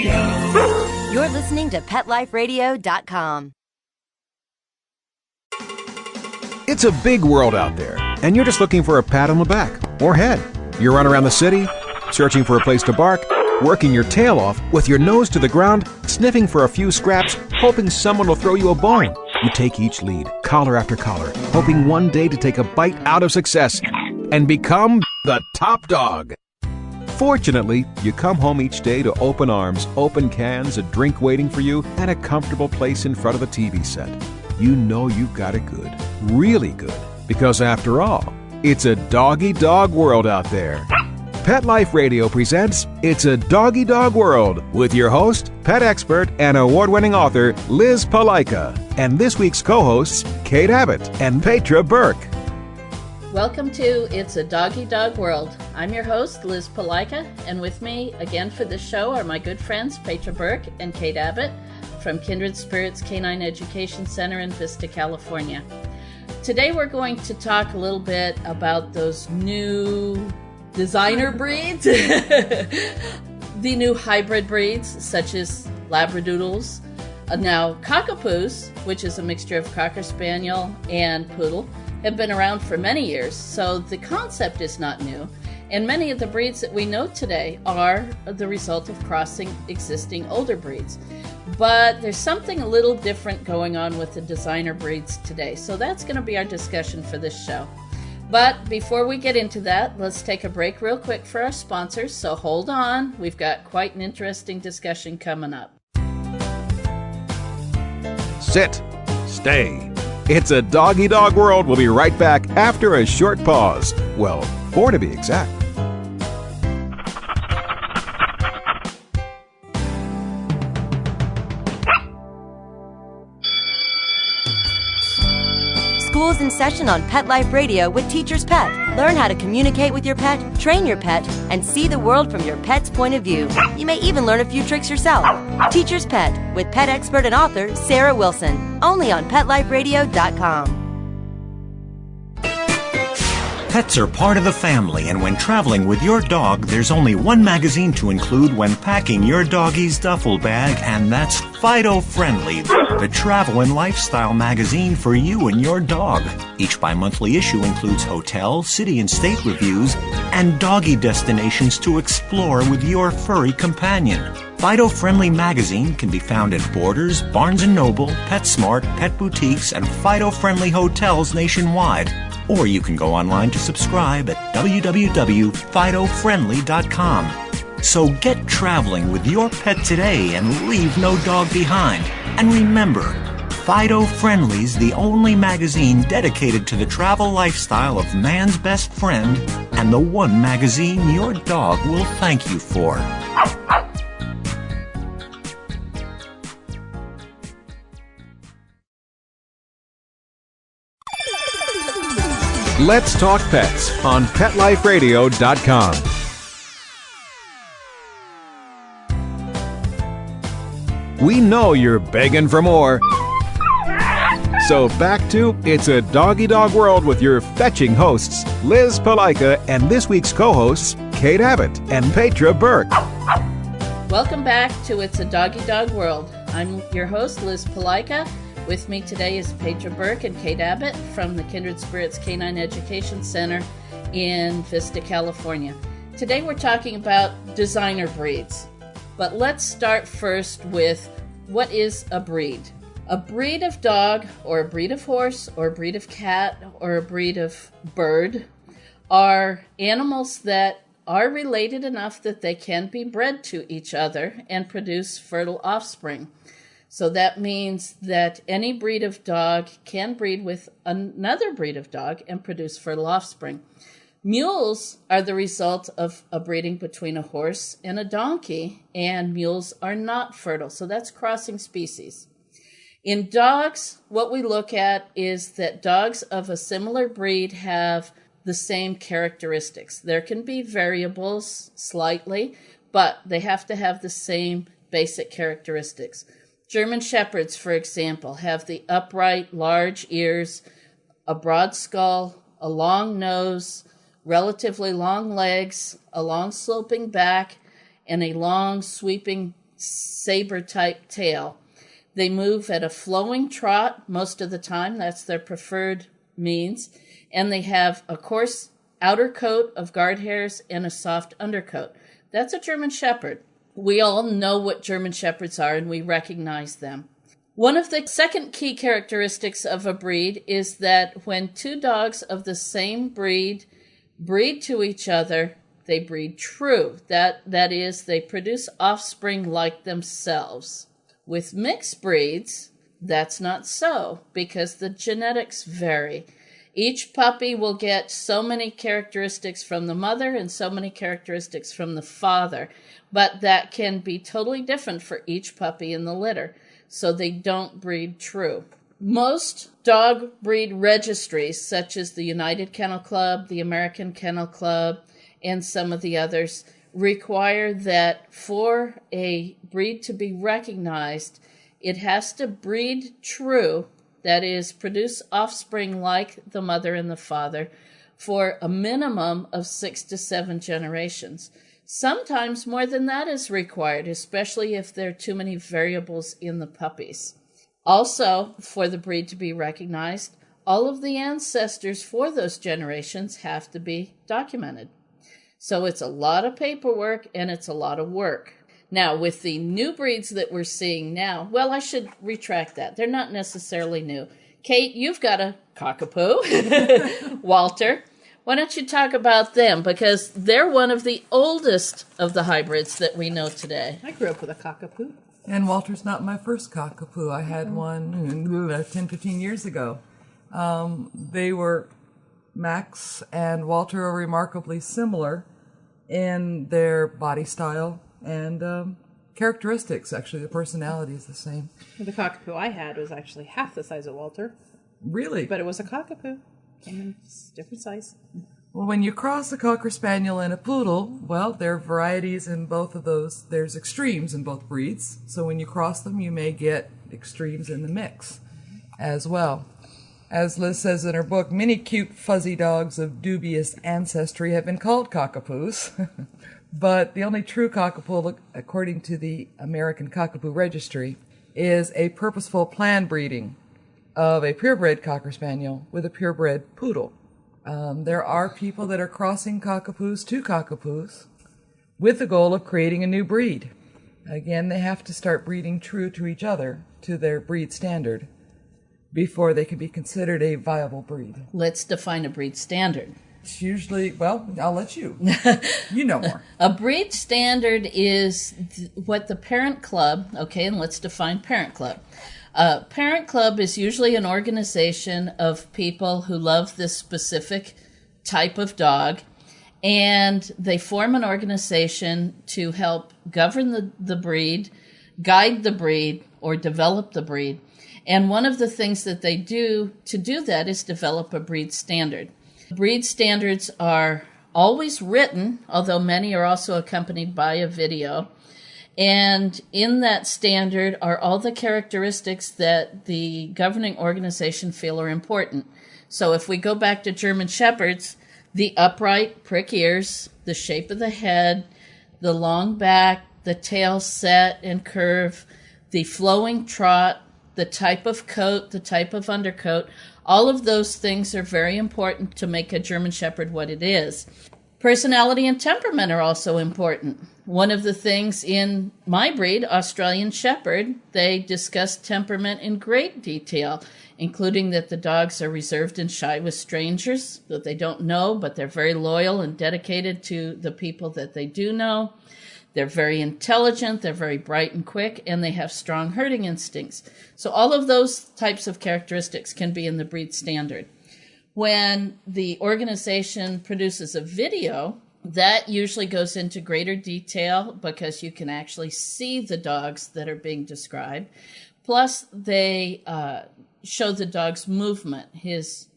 You're listening to PetLifeRadio.com. It's a big world out there, and you're just looking for a pat on the back or head. You run around the city, searching for a place to bark, working your tail off with your nose to the ground, sniffing for a few scraps, hoping someone will throw you a bone. You take each lead, collar after collar, hoping one day to take a bite out of success and become the top dog. Fortunately, you come home each day to open arms, open cans, a drink waiting for you, and a comfortable place in front of the TV set. You know you've got it good, really good, because after all, it's a doggy-dog world out there. Pet Life Radio presents It's a Doggy Dog World with your host, pet expert, and award-winning author Liz Palaika, and this week's co-hosts Kate Abbott and Petra Burke. Welcome to It's a Doggy Dog World. I'm your host, Liz Palaika, and with me again for this show are my good friends Petra Burke and Kate Abbott from Kindred Spirits Canine Education Center in Vista, California. Today we're going to talk a little bit about those new designer breeds, the new hybrid breeds such as Labradoodles, now Cockapoos, which is a mixture of Cocker Spaniel and Poodle, have been around for many years, so the concept is not new, and many of the breeds that we know today are the result of crossing existing older breeds. But there's something a little different going on with the designer breeds today, so that's going to be our discussion for this show. But before we get into that, let's take a break real quick for our sponsors, so hold on, we've got quite an interesting discussion coming up. Sit. Stay. It's a Doggy Dog World. We'll be right back after a short pause. Well, 4 to be exact. School's in session on Pet Life Radio with Teacher's Pet. Learn how to communicate with your pet, train your pet, and see the world from your pet's point of view. You may even learn a few tricks yourself. Teacher's Pet with pet expert and author Sarah Wilson. Only on PetLifeRadio.com. Pets are part of the family, and when traveling with your dog, there's only one magazine to include when packing your doggy's duffel bag, and that's Fido Friendly, the travel and lifestyle magazine for you and your dog. Each bi-monthly issue includes hotel, city and state reviews, and doggy destinations to explore with your furry companion. Fido Friendly magazine can be found at Borders, Barnes & Noble, PetSmart, Pet Boutiques, and Fido Friendly hotels nationwide. Or you can go online to subscribe at www.fidofriendly.com. So get traveling with your pet today and leave no dog behind. And remember, Fido Friendly's the only magazine dedicated to the travel lifestyle of man's best friend, and the one magazine your dog will thank you for. Let's talk pets on PetLifeRadio.com. We know you're begging for more. So back to It's a Doggy Dog World with your fetching hosts, Liz Palaika, and this week's co-hosts, Kate Abbott and Petra Burke. Welcome back to It's a Doggy Dog World. I'm your host, Liz Palaika. With me today is Petra Burke and Kate Abbott from the Kindred Spirits Canine Education Center in Vista, California. Today we're talking about designer breeds. But let's start first with what is a breed? A breed of dog, or a breed of horse, or a breed of cat, or a breed of bird are animals that are related enough that they can be bred to each other and produce fertile offspring. So that means that any breed of dog can breed with another breed of dog and produce fertile offspring. Mules are the result of a breeding between a horse and a donkey, and mules are not fertile. So that's crossing species. In dogs, what we look at is that dogs of a similar breed have the same characteristics. There can be variables slightly, but they have to have the same basic characteristics. German Shepherds, for example, have the upright, large ears, a broad skull, a long nose, relatively long legs, a long sloping back, and a long sweeping saber-type tail. They move at a flowing trot most of the time. That's their preferred means. And they have a coarse outer coat of guard hairs and a soft undercoat. That's a German Shepherd. We all know what German Shepherds are, and we recognize them. One of the second key characteristics of a breed is that when two dogs of the same breed breed to each other, they breed true. That is, they produce offspring like themselves. With mixed breeds, that's not so, because the genetics vary. Each puppy will get so many characteristics from the mother and so many characteristics from the father, but that can be totally different for each puppy in the litter, so they don't breed true. Most dog breed registries, such as the United Kennel Club, the American Kennel Club, and some of the others, require that for a breed to be recognized, it has to breed true, that is, produce offspring like the mother and the father, for a minimum of 6 to 7 generations. Sometimes more than that is required, especially if there are too many variables in the puppies. Also, for the breed to be recognized, all of the ancestors for those generations have to be documented. So it's a lot of paperwork and it's a lot of work. Now, with the new breeds that we're seeing now, well, I should retract that. They're not necessarily new. Kate, you've got a cockapoo, Walter. Why don't you talk about them? Because they're one of the oldest of the hybrids that we know today. I grew up with a cockapoo. And Walter's not my first cockapoo. I had one 10, 15 years ago. They were, Max and Walter are remarkably similar in their body style and characteristics. Actually, the personality is the same. The cockapoo I had was actually half the size of Walter. Really? But it was a cockapoo. Came in different size. Well, when you cross a Cocker Spaniel and a Poodle, well, there are varieties in both of those. There's extremes in both breeds. So when you cross them, you may get extremes in the mix as well. As Liz says in her book, many cute fuzzy dogs of dubious ancestry have been called cockapoos. But the only true cockapoo, according to the American Cockapoo Registry, is a purposeful planned breeding of a purebred Cocker Spaniel with a purebred Poodle. There are people that are crossing cockapoos to cockapoos with the goal of creating a new breed. Again, they have to start breeding true to each other, to their breed standard, before they can be considered a viable breed. Let's define a breed standard. It's usually, well, I'll let you. You know more. A breed standard is what the parent club, okay, and let's define parent club. Parent club is usually an organization of people who love this specific type of dog, and they form an organization to help govern the breed, guide the breed, or develop the breed. And one of the things that they do to do that is develop a breed standard. Breed standards are always written, although many are also accompanied by a video. And in that standard are all the characteristics that the governing organization feel are important. So if we go back to German Shepherds, the upright prick ears, the shape of the head, the long back, the tail set and curve, the flowing trot, the type of coat, the type of undercoat, all of those things are very important to make a German Shepherd what it is. Personality and temperament are also important. One of the things in my breed, Australian Shepherd, they discuss temperament in great detail, including that the dogs are reserved and shy with strangers that they don't know, but they're very loyal and dedicated to the people that they do know. They're very intelligent, they're very bright and quick, and they have strong herding instincts. So all of those types of characteristics can be in the breed standard. When the organization produces a video, that usually goes into greater detail because you can actually see the dogs that are being described. Plus, they show the dog's movement, his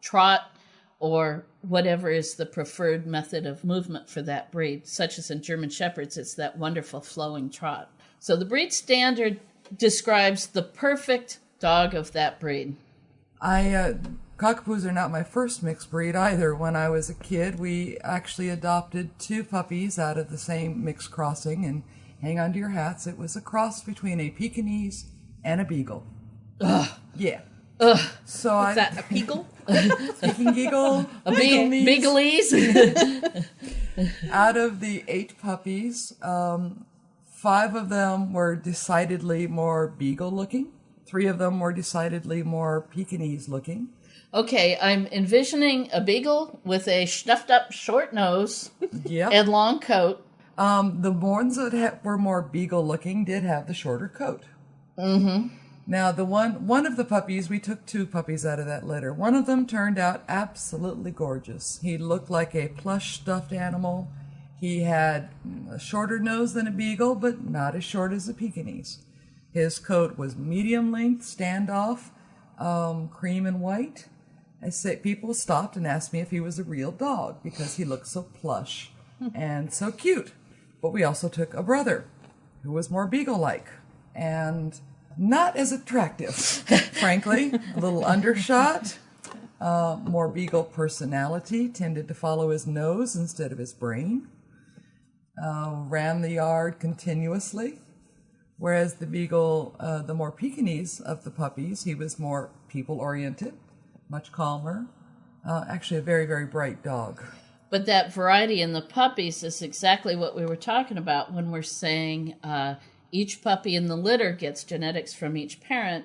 trot, or whatever is the preferred method of movement for that breed, such as in German Shepherds, it's that wonderful flowing trot. So the breed standard describes the perfect dog of that breed. Cockapoos are not my first mixed breed either. When I was a kid, we actually adopted 2 puppies out of the same mixed crossing, and hang on to your hats, it was a cross between a Pekingese and a Beagle. Ugh. Yeah. Ugh. So What's that, a Peagle? Peking Beagle, A Beaglese. Out of the 8 puppies, 5 of them were decidedly more Beagle looking. 3 of them were decidedly more Pekingese looking. Okay, I'm envisioning a beagle with a stuffed up short nose Yep. and long coat. The ones that were more Beagle looking did have the shorter coat. Mm-hmm. Now, the one of the puppies, we took 2 puppies out of that litter. One of them turned out absolutely gorgeous. He looked like a plush stuffed animal. He had a shorter nose than a Beagle, but not as short as a Pekingese. His coat was medium length, standoff, cream and white. People stopped and asked me if he was a real dog because he looked so plush and so cute. But we also took a brother who was more Beagle-like and not as attractive, frankly. A little undershot, more Beagle personality, tended to follow his nose instead of his brain, ran the yard continuously. Whereas the Beagle, the more Pekingese of the puppies, he was more people-oriented, much calmer. Actually a very, very bright dog. But that variety in the puppies is exactly what we were talking about when we're saying each puppy in the litter gets genetics from each parent,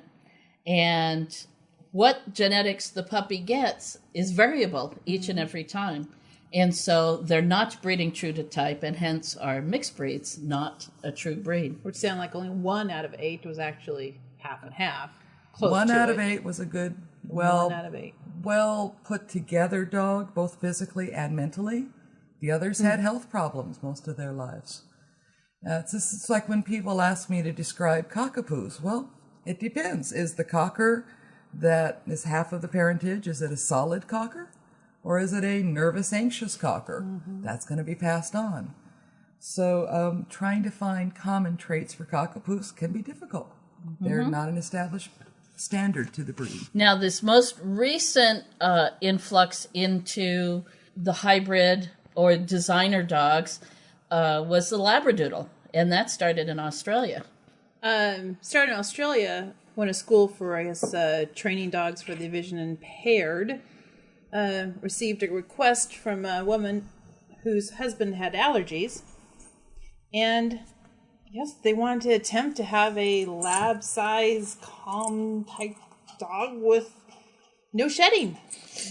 and what genetics the puppy gets is variable each and every time. And so they're not breeding true to type, and hence are mixed breeds, not a true breed. Which sound like only 1 out of 8 was actually half and half. Close 1 to out it. of 8 was a good, 1 out of 8. well put together dog, both physically and mentally. The others had health problems most of their lives. It's like when people ask me to describe cockapoos. Well, it depends. Is the cocker that is half of the parentage, is it a solid cocker? Or is it a nervous, anxious cocker? Mm-hmm. That's going to be passed on. So trying to find common traits for cockapoos can be difficult. Mm-hmm. They're not an established standard to the breed. Now, this most recent influx into the hybrid or designer dogs was the Labradoodle, and that started in Australia. Started in Australia, went to school for, training dogs for the vision impaired. Received a request from a woman whose husband had allergies, and yes, they wanted to attempt to have a lab-size, calm type dog with no shedding.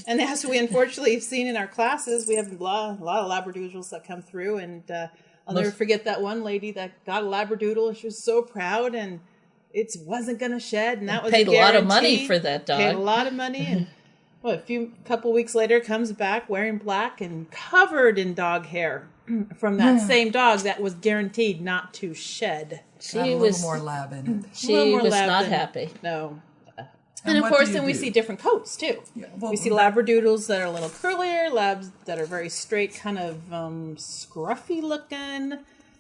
And that's what we unfortunately have seen in our classes. We have a lot of Labradoodles that come through, and I'll never forget that one lady that got a Labradoodle, and she was so proud, and it wasn't going to shed, and that was paid a a lot of guarantee. money for that dog. Paid a lot of money, and a couple weeks later, comes back wearing black and covered in dog hair from that same dog that was guaranteed not to shed. She was a little more lab in it. She was not happy. No. And of what course, do you then we do? see different coats, too. Yeah, well, we see Labradoodles that are a little curlier, Labs that are very straight, kind of scruffy looking,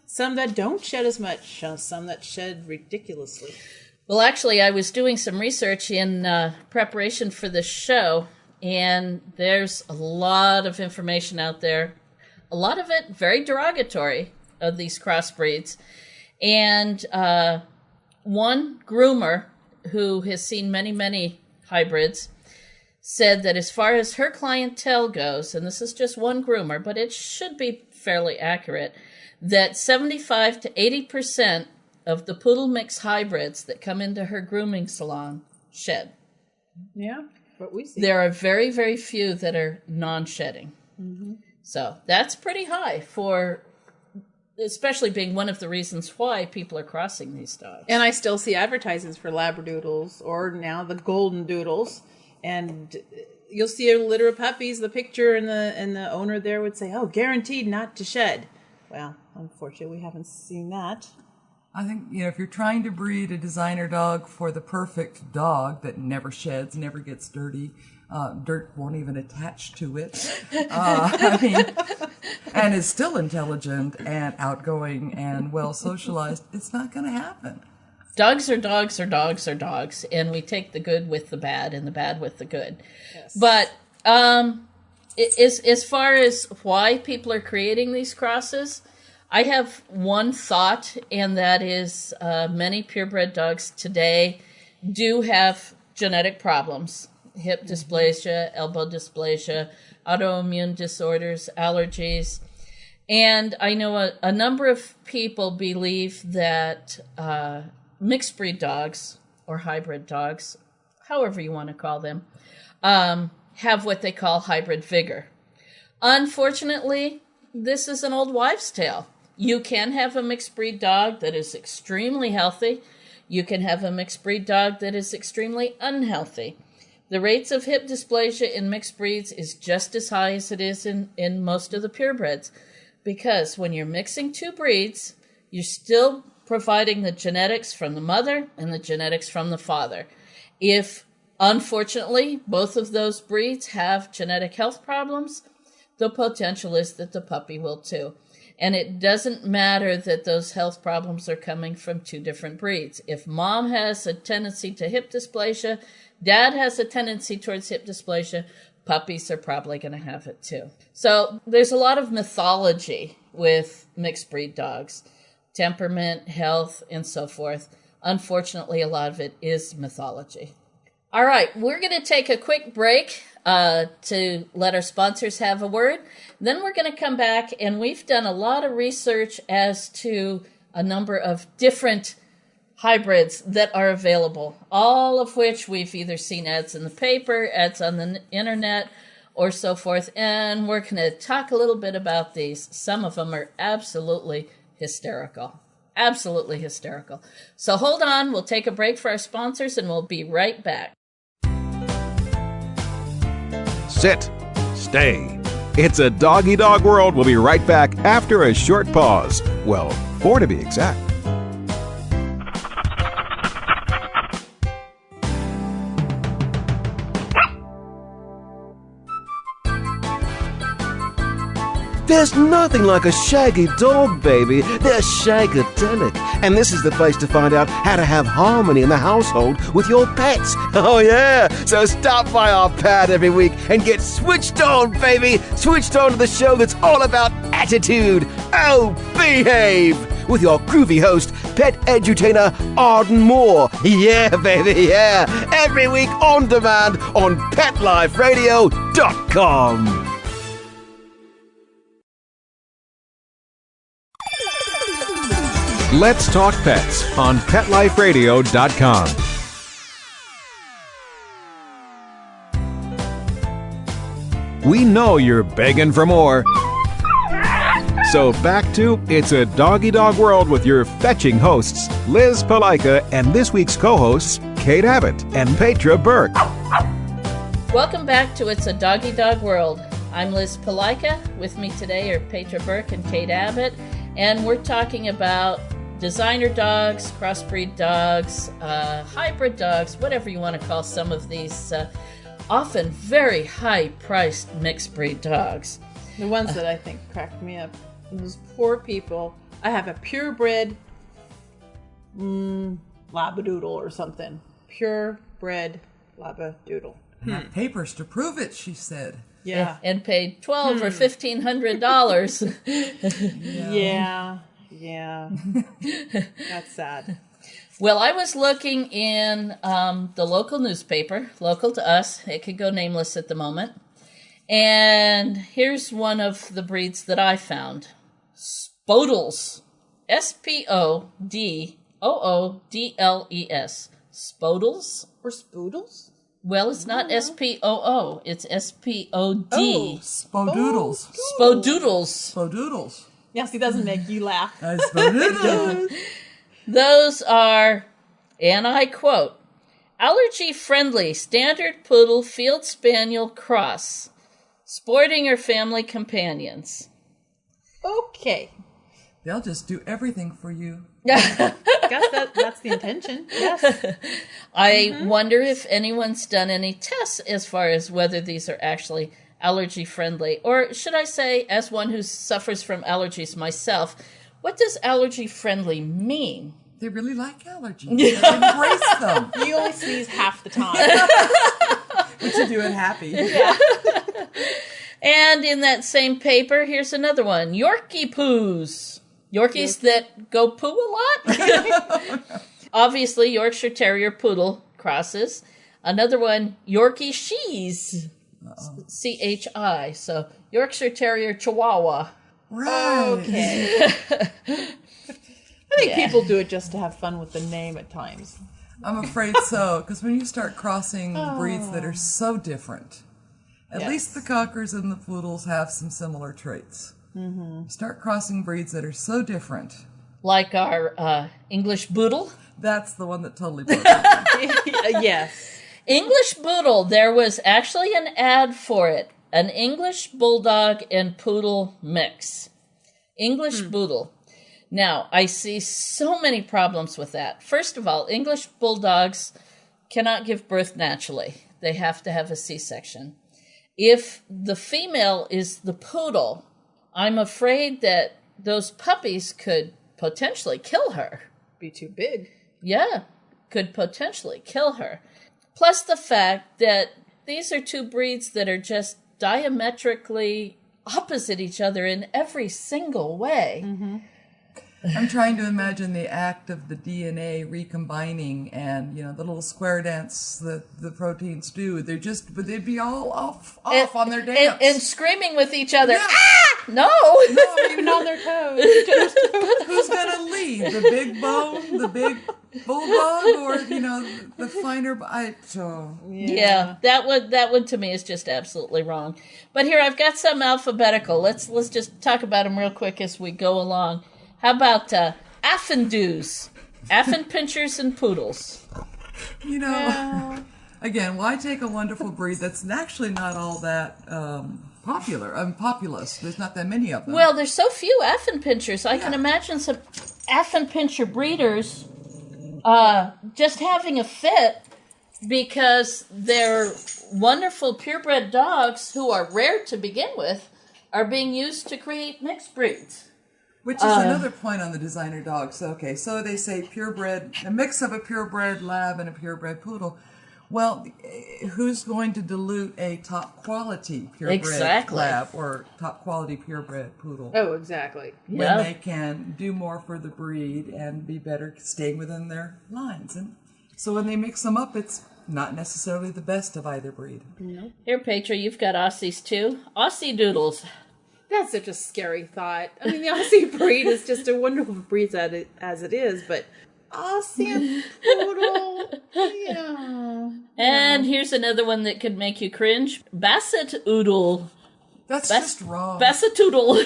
some that don't shed as much, some that shed ridiculously. Well, actually, I was doing some research in preparation for this show, and there's a lot of information out there, a lot of it very derogatory of these crossbreeds. And one groomer who has seen many, many hybrids said that as far as her clientele goes, and this is just one groomer, but it should be fairly accurate, that 75 to 80% of the poodle mix hybrids that come into her grooming salon shed. Yeah, but we see. There are very, very few that are non-shedding. Mm-hmm. So that's pretty high for, especially being one of the reasons why people are crossing these dogs. And I still see advertisements for Labradoodles, or now the Golden Doodles, and you'll see a litter of puppies. The picture and the owner there would say, "Oh, guaranteed not to shed." Well, unfortunately, we haven't seen that. I think, if you're trying to breed a designer dog for the perfect dog that never sheds, never gets dirty, dirt won't even attach to it, and is still intelligent and outgoing and well socialized, it's not going to happen. Dogs are dogs are dogs are dogs, and we take the good with the bad and the bad with the good. Yes. But as far as why people are creating these crosses, I have one thought, and that is many purebred dogs today do have genetic problems, hip dysplasia, elbow dysplasia, autoimmune disorders, allergies. And I know a number of people believe that mixed breed dogs or hybrid dogs, however you want to call them, have what they call hybrid vigor. Unfortunately, this is an old wives' tale. You can have a mixed breed dog that is extremely healthy. You can have a mixed breed dog that is extremely unhealthy. The rates of hip dysplasia in mixed breeds is just as high as it is in most of the purebreds, because when you're mixing two breeds, you're still providing the genetics from the mother and the genetics from the father. If, unfortunately, both of those breeds have genetic health problems, the potential is that the puppy will too. And it doesn't matter that those health problems are coming from two different breeds. If mom has a tendency to hip dysplasia, dad has a tendency towards hip dysplasia, puppies are probably going to have it too. So there's a lot of mythology with mixed breed dogs, temperament, health, and so forth. Unfortunately, a lot of it is mythology. All right, we're going to take a quick break to let our sponsors have a word. Then we're going to come back, and we've done a lot of research as to a number of different hybrids that are available, all of which we've either seen ads in the paper, ads on the internet, or so forth. And we're going to talk a little bit about these. Some of them are absolutely hysterical. Absolutely hysterical. So hold on. We'll take a break for our sponsors, and we'll be right back. Sit. Stay. It's a doggy dog world. We'll be right back after a short pause. Well, 4 to be exact. There's nothing like a shaggy dog, baby. They're shagadelic. And this is the place to find out how to have harmony in the household with your pets. Oh, yeah. So stop by our pad every week and get switched on, baby. Switched on to the show that's all about attitude. Oh, behave. With your groovy host, pet edutainer Arden Moore. Yeah, baby, yeah. Every week on demand on PetLifeRadio.com. Let's Talk Pets on PetLifeRadio.com. We know you're begging for more. So back to It's a Doggy Dog World with your fetching hosts, Liz Palika, and this week's co-hosts, Kate Abbott and Petra Burke. Welcome back to It's a Doggy Dog World. I'm Liz Palika. With me today are Petra Burke and Kate Abbott, and we're talking about designer dogs, crossbreed dogs, hybrid dogs, whatever you want to call some of these often very high-priced mixed-breed dogs. The ones that I think cracked me up. Those poor people. I have a purebred labradoodle or something. Purebred labradoodle. I have papers to prove it, she said. Yeah. And paid $1,200 or $1,500. Yeah. That's sad. Well, I was looking in the local newspaper, local to us. It could go nameless at the moment. And here's one of the breeds that I found. Spodles. Spoodles. Spodles? Or spoodles? Well, it's not Spoo. It's Spod. Spodoodles. Spodoodles. Spodoodles. Yes, he doesn't make you laugh. Spodoodles. Those are, and I quote, allergy-friendly standard poodle field spaniel cross, sporting or family companions. Okay. They'll just do everything for you. Guess that's the intention. Yes. I wonder if anyone's done any tests as far as whether these are actually allergy-friendly. Or should I say, as one who suffers from allergies myself, what does allergy-friendly mean? They really like allergies. They embrace them. You only sneeze half the time. But you do it happy. Yeah. And in that same paper, here's another one. Yorkie poos. Yorkies that go poo a lot. Obviously, Yorkshire Terrier Poodle crosses. Another one, Yorkie Shees. CHI. So Yorkshire Terrier Chihuahua. Right. Okay. I think people do it just to have fun with the name at times. I'm afraid so, because when you start crossing breeds that are so different, at least the Cockers and the Poodles have some similar traits. Mm-hmm. Start crossing breeds that are so different. Like our English Boodle. That's the one that totally broke it. Yes. English Boodle, there was actually an ad for it. An English Bulldog and Poodle mix. English Boodle. Now, I see so many problems with that. First of all, English Bulldogs cannot give birth naturally. They have to have a C-section. If the female is the poodle, I'm afraid that those puppies could potentially kill her. Be too big. Yeah, could potentially kill her. Plus the fact that these are two breeds that are just diametrically opposite each other in every single way. Mm-hmm. I'm trying to imagine the act of the DNA recombining and, the little square dance that the proteins do. They'd be all off on their dance. And screaming with each other. Yeah. Ah! No! Even on their toes. Who's going to lead? The big bone, the big bulldog, or, the finer... Yeah, that one to me is just absolutely wrong. But here, I've got some alphabetical. Let's just talk about them real quick as we go along. How about Affendoos, Affenpinchers and Poodles? Again, why take a wonderful breed that's actually not all that populous? There's not that many of them. Well, there's so few Affenpinchers. I can imagine some Affenpincher breeders just having a fit because they're wonderful purebred dogs who are rare to begin with are being used to create mixed breeds. Which is another point on the designer dogs. Okay, so they say purebred, a mix of a purebred lab and a purebred poodle. Well, who's going to dilute a top quality purebred lab or top quality purebred poodle? Oh, exactly. When they can do more for the breed and be better staying within their lines. And so when they mix them up, it's not necessarily the best of either breed. No. Here, Petra, you've got Aussies too. Aussie Doodles. That's such a scary thought. I mean, the Aussie breed is just a wonderful breed as it is, but Aussie and Poodle, yeah. And here's another one that could make you cringe. Basset Oodle. That's just wrong. Bassetoodle.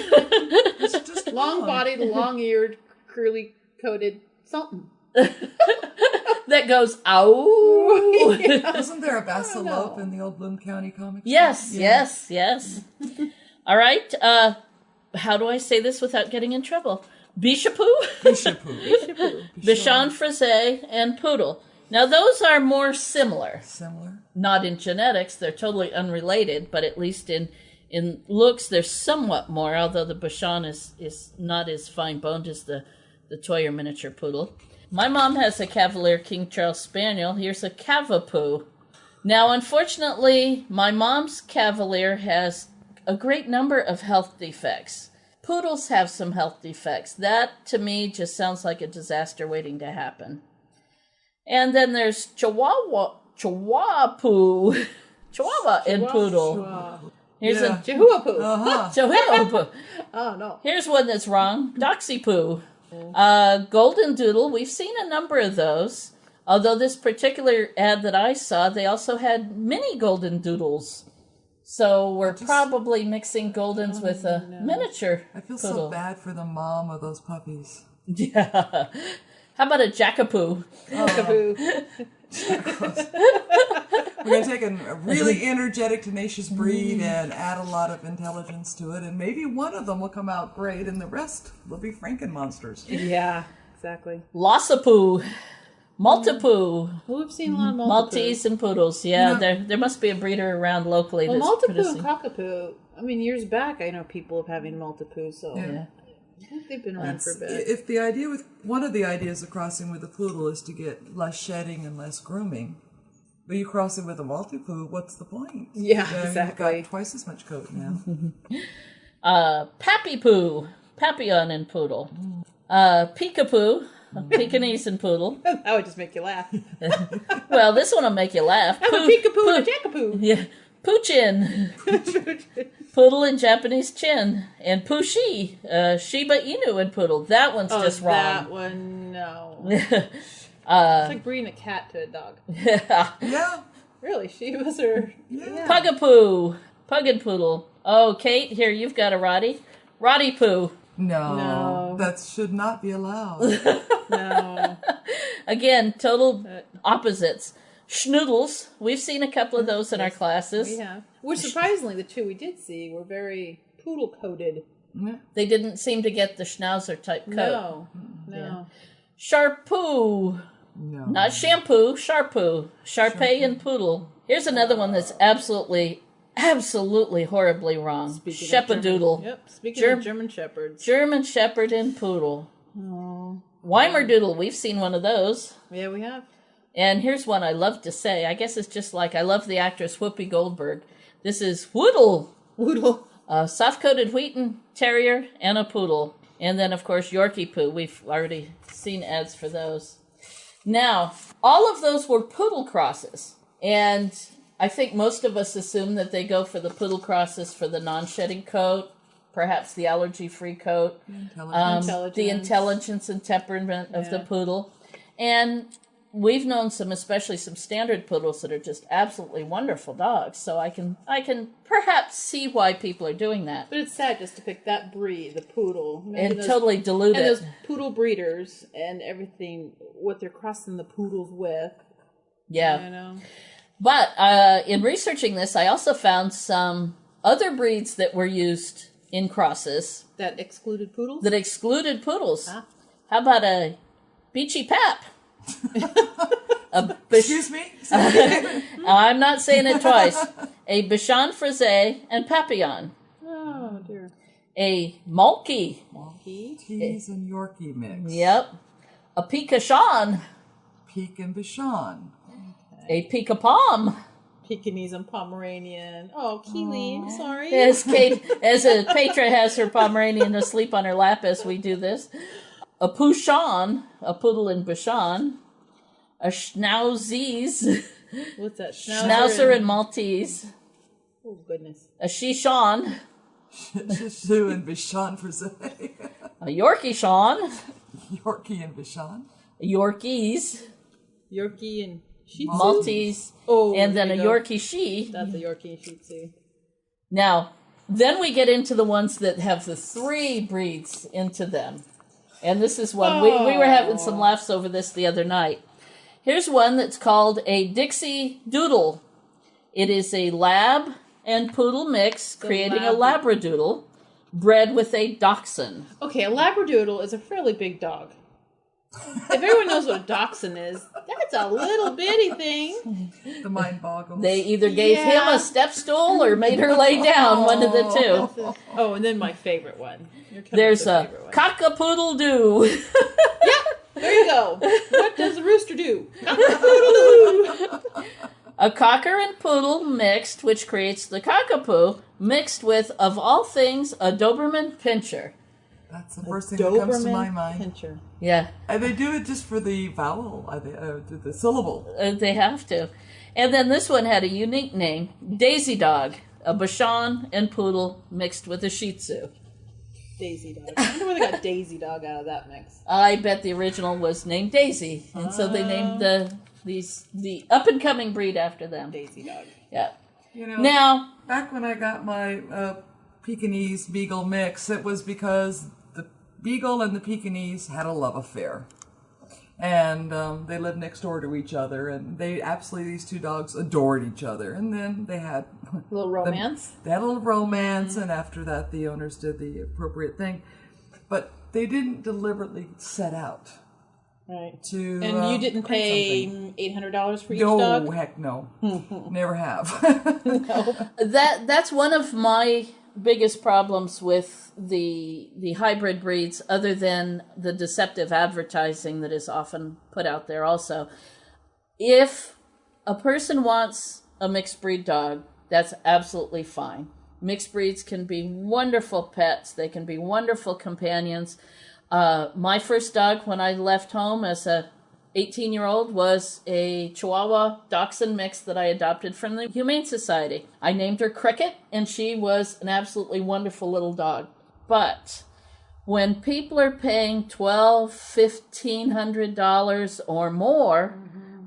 It's just long-bodied, long-eared, curly-coated something. That goes, ow. Yeah. Wasn't there a Bassalope in the old Bloom County comics? Yes. All right. How do I say this without getting in trouble? Bichapoo, Bichon Frise, and Poodle. Now, those are more similar. Not in genetics. They're totally unrelated, but at least in looks, they're somewhat more, although the Bichon is not as fine-boned as the Toyer miniature poodle. My mom has a Cavalier King Charles Spaniel. Here's a Cavapoo. Now, unfortunately, my mom's Cavalier has a great number of health defects. Poodles have some health defects. That, to me, just sounds like a disaster waiting to happen. And then there's Chihuahua and Poodle. Here's a Chihuahua. Chihuahua. Oh, no. Here's one that's wrong. Doxy-poo. Golden Doodle. We've seen a number of those. Although this particular ad that I saw, they also had mini Golden Doodles. So we're probably mixing Goldens with a miniature I feel poodle. so bad for the mom of those puppies. Yeah. How about a Jackapoo? We're going to take a really energetic, tenacious breed and add a lot of intelligence to it, and maybe one of them will come out great, and the rest will be Franken monsters. Yeah, exactly. Lossapoo. Maltipoo. We've seen a lot of Maltese and poodles. Yeah, there must be a breeder around locally that's Maltipoo producing. and Cockapoo. I mean, years back, I know people of having Maltipoo, so Yeah. I think they've been around for a bit. If the idea one of the ideas of crossing with a poodle is to get less shedding and less grooming, but you cross it with a Maltipoo, what's the point? Yeah, You've exactly. got twice as much coat now. Pappy Poo. Papillon and Poodle. Peekapoo, a Pekingese and Poodle. That would just make you laugh. Well, this one will make you laugh. I'm a peekapoo and a jackapoo. Yeah. Poochin. Poodle and Japanese Chin. And Pooshi, Shiba Inu and Poodle. That one's just wrong. That one, no. It's like breeding a cat to a dog. Yeah. Really, she was her... Yeah. Pugapoo. Pug and Poodle. Oh, Kate, here, you've got a Roddy. Roddy Poo. No, that should not be allowed. No. Again, total opposites. Schnoodles. We've seen a couple of those in our classes. We have. Which, surprisingly, the two we did see were very poodle-coated. They didn't seem to get the schnauzer type coat. No. Yeah. Sharpoo. No. Not shampoo, Sharpoo. Sharpei and Poodle. Here's another one that's absolutely horribly wrong. Shepadoodle. Yep, speaking of German Shepherds. German Shepherd and Poodle. Oh. Weimerdoodle. We've seen one of those. Yeah, we have. And here's one I love to say. I guess it's just like I love the actress Whoopi Goldberg. This is Woodle. Woodle. A soft-coated Wheaten Terrier and a Poodle. And then, of course, Yorkie Poo. We've already seen ads for those. Now, all of those were poodle crosses. And I think most of us assume that they go for the poodle crosses for the non-shedding coat, perhaps the allergy-free coat, the intelligence and temperament of the poodle. And we've known especially some standard poodles that are just absolutely wonderful dogs. So I can perhaps see why people are doing that. But it's sad just to pick that breed, the poodle. And totally dilute it. And those poodle breeders and everything, what they're crossing the poodles with. Yeah. You know? But in researching this, I also found some other breeds that were used in crosses. That excluded poodles? That excluded poodles. Ah. How about a Beachy Pap? Excuse me? I'm not saying it twice. A Bichon Frise and Papillon. Oh, dear. A Malky. Tease and Yorkie mix. Yep. A Pica-Shawn. Peek and Bichon. A Pica-Pom. Pekingese and Pomeranian. Oh, Keely, sorry. As Petra has her Pomeranian asleep on her lap as we do this. A Pouchon, a Poodle and Bichon. A Schnauzies. What's that? Schnauzer and Maltese. Oh, goodness. A Shishon. Shih and Bichon Frise. A Yorkie Shawn. Yorkie and Bichon. Yorkies. Yorkie and Shih Tzu? Maltese. Oh, and then a there you go. Yorkie She. That's a Yorkie and Shih Tzu. Now, then we get into the ones that have the three breeds into them. And this is one. We were having some laughs over this the other night. Here's one that's called a Dixie Doodle. It is a lab and poodle mix, creating a labradoodle bred with a dachshund. Okay, a labradoodle is a fairly big dog. If everyone knows what a dachshund is, that's a little bitty thing. The mind boggles. They either gave him a step stool or made her lay down, one of the two. Oh, and then my favorite one. There's a cock-a-poodle-doo. Yep, there you go. What does the rooster do? Cock-a-poodle-doo. A cocker and poodle mixed, which creates the cockapoo, mixed with, of all things, a Doberman Pinscher. That's the first thing that comes to my mind. Pinscher. Yeah. And they do it just for the vowel, the syllable. They have to. And then this one had a unique name, Daisy Dog, a Bichon and Poodle mixed with a Shih Tzu. Daisy Dog. I wonder where they got Daisy Dog out of that mix. I bet the original was named Daisy, and so they named the up-and-coming breed after them. Daisy Dog. Yeah. You know, Now, back when I got my Pekingese Beagle mix, it was because the Beagle and the Pekingese had a love affair. And they lived next door to each other, and these two dogs adored each other. And then they had A little romance. They had a little romance, and after that, the owners did the appropriate thing. But they didn't deliberately set out Right. to. And you didn't pay $800 for each dog? No, heck no. Never have. that's one of my biggest problems with the hybrid breeds, other than the deceptive advertising that is often put out there also. If a person wants a mixed breed dog, that's absolutely fine. Mixed breeds can be wonderful pets. They can be wonderful companions. My first dog when I left home as a 18-year-old was a Chihuahua Dachshund mix that I adopted from the Humane Society. I named her Cricket, and she was an absolutely wonderful little dog. But when people are paying $1,200, $1,500 or more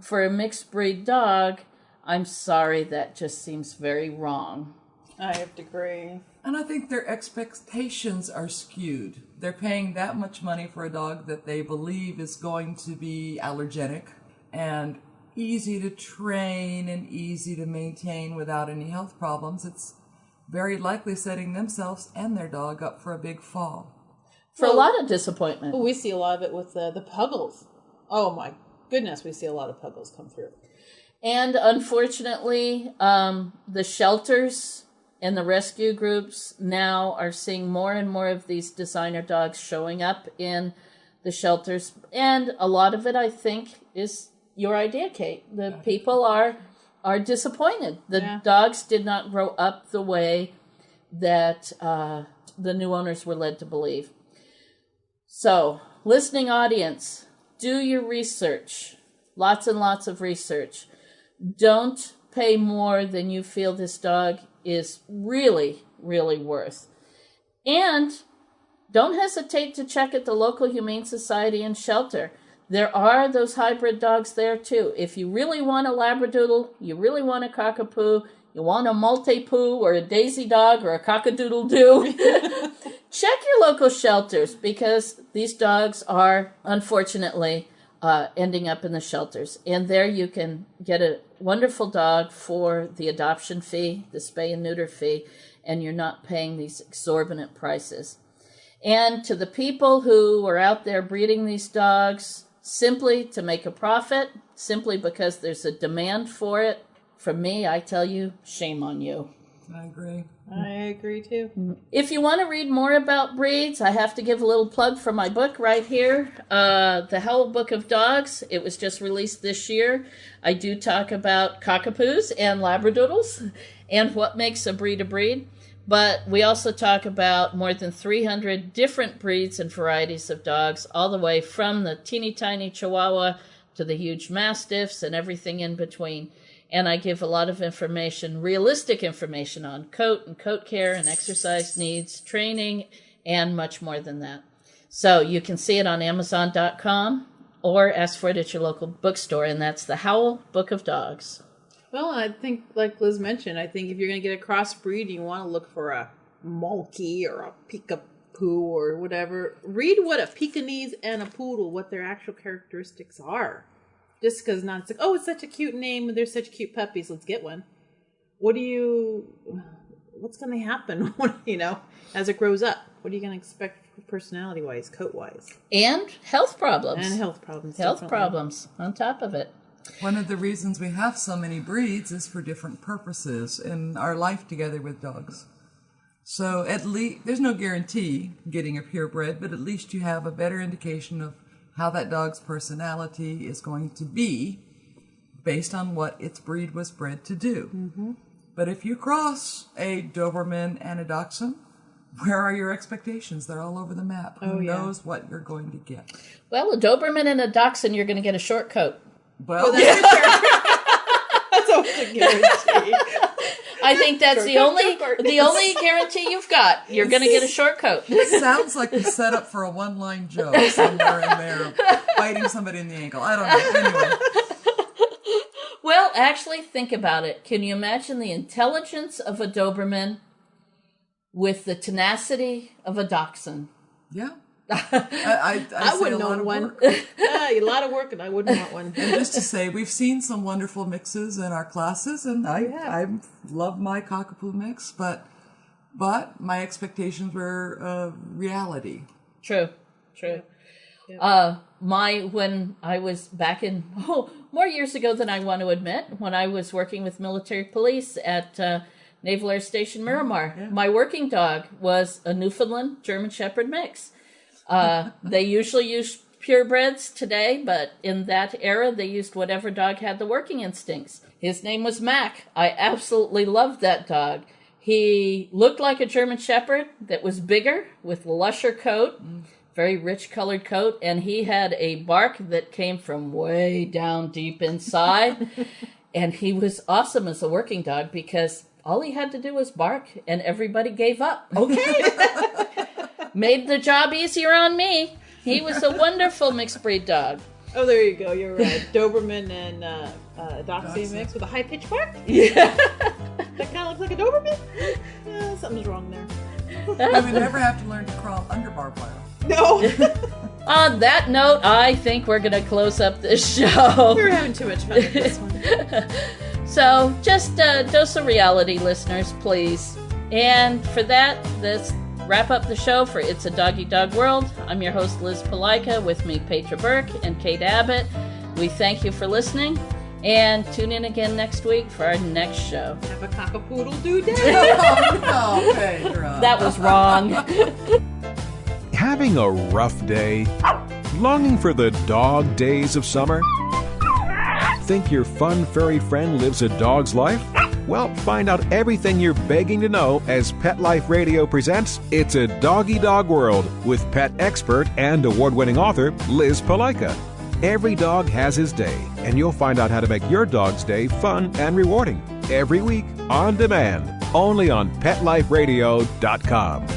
for a mixed breed dog, I'm sorry, that just seems very wrong. I have to agree. And I think their expectations are skewed. They're paying that much money for a dog that they believe is going to be allergenic and easy to train and easy to maintain without any health problems. It's very likely setting themselves and their dog up for a big fall. For a lot of disappointment. We see a lot of it with the puggles. Oh my goodness, we see a lot of puggles come through. And unfortunately, the shelters and the rescue groups now are seeing more and more of these designer dogs showing up in the shelters. And a lot of it, I think, is your idea, Kate. The people are disappointed. The dogs did not grow up the way that the new owners were led to believe. So, listening audience, do your research. Lots and lots of research. Don't pay more than you feel this dog is really, really worth. And don't hesitate to check at the local Humane Society and shelter. There are those hybrid dogs there too. If you really want a Labradoodle, you really want a Cockapoo, you want a Maltipoo or a Daisy dog or a Cockadoodle-doo, check your local shelters because these dogs are, unfortunately, ending up in the shelters. And there you can get a wonderful dog for the adoption fee, the spay and neuter fee, and you're not paying these exorbitant prices. And to the people who are out there breeding these dogs simply to make a profit, simply because there's a demand for it, from me, I tell you, shame on you. I agree. I agree too. If you want to read more about breeds, I have to give a little plug for my book right here, The Howl Book of Dogs. It was just released this year. I do talk about Cockapoos and Labradoodles and what makes a breed, but we also talk about more than 300 different breeds and varieties of dogs, all the way from the teeny tiny Chihuahua to the huge Mastiffs and everything in between. And I give a lot of information, realistic information on coat and coat care and exercise needs, training, and much more than that. So you can see it on Amazon.com or ask for it at your local bookstore, and that's The Howl Book of Dogs. Well, I think, like Liz mentioned, I think if you're going to get a crossbreed, you want to look for a Malky or a Peekapoo or whatever. Read what a Pekingese and a Poodle, what their actual characteristics are. Just because not, it's like, oh, it's such a cute name, they're such cute puppies, let's get one. What's going to happen, as it grows up? What are you going to expect personality-wise, coat-wise? And health problems. And health problems. Health definitely. problems on top of it. One of the reasons we have so many breeds is for different purposes in our life together with dogs. So at least, there's no guarantee getting a purebred, but at least you have a better indication of how that dog's personality is going to be based on what its breed was bred to do. Mm-hmm. But if you cross a Doberman and a Dachshund, where are your expectations? They're all over the map. Who knows what you're going to get? Well, a Doberman and a Dachshund, you're going to get a short coat. Well, That's always a guarantee. I think that's the only guarantee you've got. You're going to get a short coat. It sounds like a setup for a one-line joke somewhere in there, biting somebody in the ankle. I don't know. Anyway. Well, actually, think about it. Can you imagine the intelligence of a Doberman with the tenacity of a Dachshund? Yeah. I wouldn't own one. A lot of work, and I wouldn't want one. And just to say, we've seen some wonderful mixes in our classes, and I love my Cockapoo mix, but my expectations were reality. True. Yeah. When I was back in more years ago than I want to admit, when I was working with military police at Naval Air Station Miramar, my working dog was a Newfoundland German Shepherd mix. They usually use purebreds today, but in that era, they used whatever dog had the working instincts. His name was Mac. I absolutely loved that dog. He looked like a German Shepherd that was bigger with lusher coat, very rich colored coat, and he had a bark that came from way down deep inside. And he was awesome as a working dog because all he had to do was bark and everybody gave up. Okay. Made the job easier on me. He was a wonderful mixed breed dog. Oh, there you go. You're right. Doberman and Dachshund mix with a high-pitched bark? Yeah. That kind of looks like a Doberman? Yeah, something's wrong there. I would never have to learn to crawl under barbed wire. No. On that note, I think we're going to close up this show. We're having too much fun with this one. So, just a dose of reality, listeners, please. And for that, let's wrap up the show for It's a Doggy Dog World. I'm your host, Liz Palaika, with me, Petra Burke and Kate Abbott. We thank you for listening, and tune in again next week for our next show. Have a cock-a-poodle-doo day. Oh, no, Petra. That was wrong. Having a rough day? Longing for the dog days of summer? Think your fun furry friend lives a dog's life? Well, find out everything you're begging to know as Pet Life Radio presents It's a Doggy Dog World with pet expert and award-winning author Liz Palaika. Every dog has his day, and you'll find out how to make your dog's day fun and rewarding. Every week, on demand, only on PetLifeRadio.com.